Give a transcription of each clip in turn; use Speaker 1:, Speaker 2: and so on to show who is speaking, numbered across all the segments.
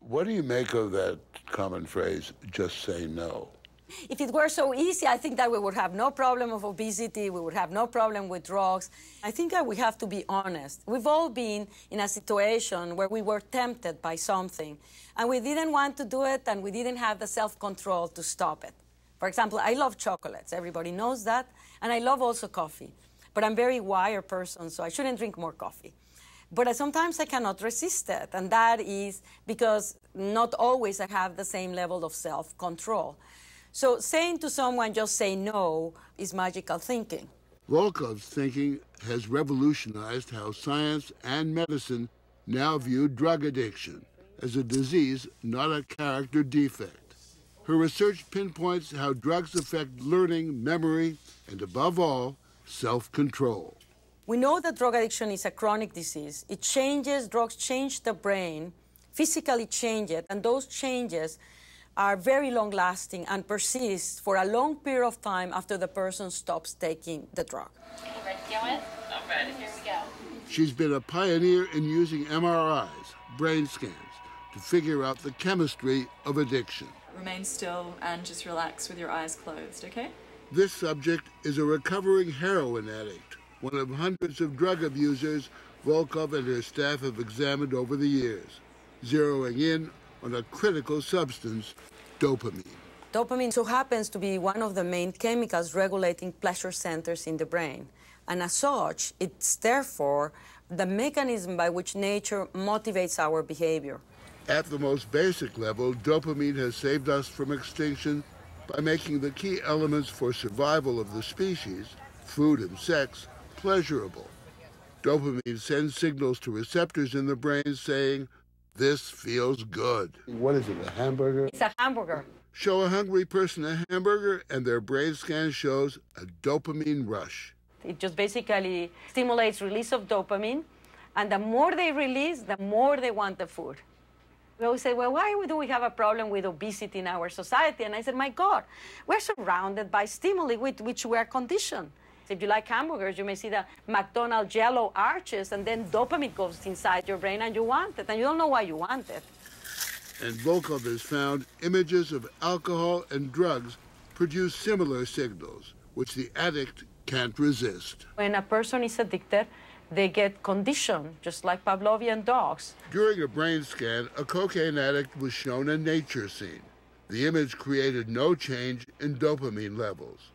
Speaker 1: What do you make of that common phrase, just say no?
Speaker 2: If it were so easy, I think that we would have no problem of obesity, we would have no problem with drugs. I think that we have to be honest. We've all been in a situation where we were tempted by something, and we didn't want to do it, and we didn't have the self-control to stop it. For example, I love chocolates, everybody knows that, and I love also coffee. But I'm a very wired person, so I shouldn't drink more coffee. But sometimes I cannot resist it, and that is because not always I have the same level of self-control. So saying to someone, just say no, is magical thinking.
Speaker 1: Volkow's thinking has revolutionized how science and medicine now view drug addiction as a disease, not a character defect. Her research pinpoints how drugs affect learning, memory, and above all, self-control.
Speaker 2: We know that drug addiction is a chronic disease. It changes, drugs change the brain, physically change it, and those changes are very long-lasting and persist for a long period of time after the person stops taking the drug.
Speaker 3: You ready to go in? I'm ready. Here we go.
Speaker 1: She's been a pioneer in using MRIs, brain scans, to figure out the chemistry of addiction.
Speaker 4: Remain still and just relax with your eyes closed, okay?
Speaker 1: This subject is a recovering heroin addict, one of hundreds of drug abusers Volkow and her staff have examined over the years, zeroing in on a critical substance, dopamine.
Speaker 2: Dopamine so happens to be one of the main chemicals regulating pleasure centers in the brain. And as such, it's therefore the mechanism by which nature motivates our behavior.
Speaker 1: At the most basic level, dopamine has saved us from extinction by making the key elements for survival of the species, food and sex, pleasurable. Dopamine sends signals to receptors in the brain saying, "This feels good." What is it, a hamburger?
Speaker 2: It's a hamburger.
Speaker 1: Show a hungry person a hamburger and their brain scan shows a dopamine rush.
Speaker 2: It just basically stimulates release of dopamine, and the more they release, the more they want the food. We always say, well, why do we have a problem with obesity in our society? And I said, my God, we're surrounded by stimuli with which we are conditioned. If you like hamburgers, you may see the McDonald's yellow arches, and then dopamine goes inside your brain, and you want it, and you don't know why you want it.
Speaker 1: And Volkow has found images of alcohol and drugs produce similar signals, which the addict can't resist.
Speaker 2: When a person is addicted, they get conditioned, just like Pavlovian dogs.
Speaker 1: During a brain scan, a cocaine addict was shown a nature scene. The image created no change in dopamine levels.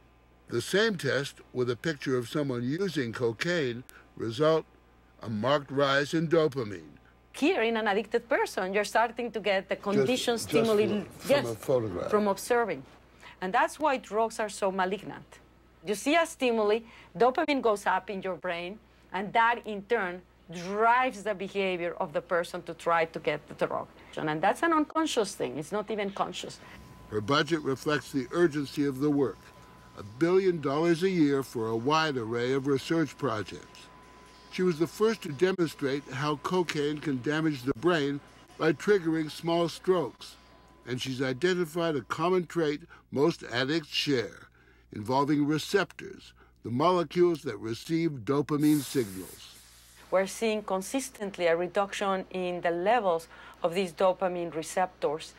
Speaker 1: The same test, with a picture of someone using cocaine, result a marked rise in dopamine.
Speaker 2: Here, in an addicted person, you're starting to get the conditioned stimuli
Speaker 1: from a photograph.
Speaker 2: From observing. And that's why drugs are so malignant. You see a stimuli, dopamine goes up in your brain, and that in turn drives the behavior of the person to try to get the drug. And that's an unconscious thing. It's not even conscious.
Speaker 1: Her budget reflects the urgency of the work. $1 billion a year for a wide array of research projects. She was the first to demonstrate how cocaine can damage the brain by triggering small strokes. And she's identified a common trait most addicts share, involving receptors, the molecules that receive dopamine signals.
Speaker 2: We're seeing consistently a reduction in the levels of these dopamine receptors.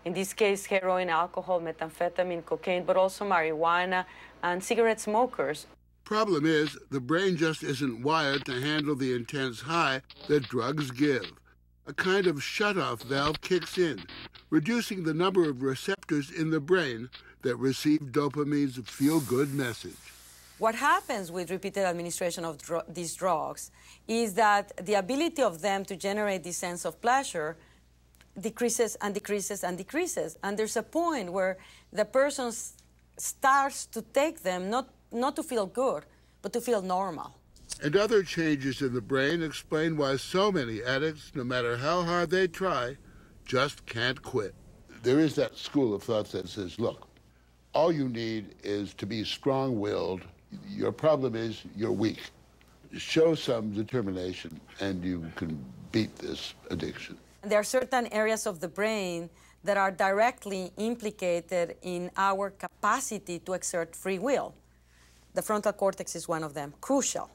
Speaker 2: In this case, heroin, alcohol, methamphetamine, cocaine, but also marijuana and cigarette smokers.
Speaker 1: Problem is, the brain just isn't wired to handle the intense high that drugs give. A kind of shut-off valve kicks in, reducing the number of receptors in the brain that receive dopamine's feel-good message.
Speaker 2: What happens with repeated administration of these drugs is that the ability of them to generate this sense of pleasure decreases and decreases and decreases. And there's a point where the person starts to take them not to feel good, but to feel normal.
Speaker 1: And other changes in the brain explain why so many addicts, no matter how hard they try, just can't quit. There is that school of thought that says, look, all you need is to be strong-willed. Your problem is you're weak. Show some determination and you can beat this addiction.
Speaker 2: There are certain areas of the brain that are directly implicated in our capacity to exert free will. The frontal cortex is one of them, crucial.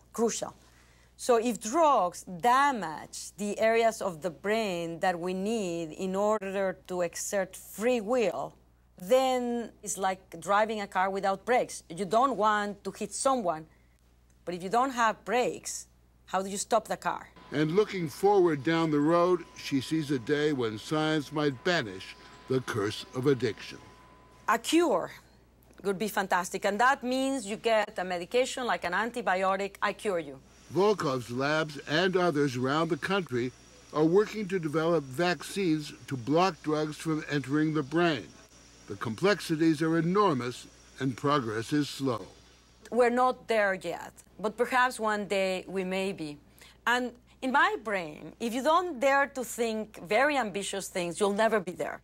Speaker 2: So if drugs damage the areas of the brain that we need in order to exert free will, then it's like driving a car without brakes. You don't want to hit someone, but if you don't have brakes, how do you stop the car?
Speaker 1: And looking forward down the road, she sees a day when science might banish the curse of addiction.
Speaker 2: A cure would be fantastic, and that means you get a medication like an antibiotic, I cure you.
Speaker 1: Volkow's labs and others around the country are working to develop vaccines to block drugs from entering the brain. The complexities are enormous and progress is slow.
Speaker 2: We're not there yet, but perhaps one day we may be. And in my brain, if you don't dare to think very ambitious things, you'll never be there.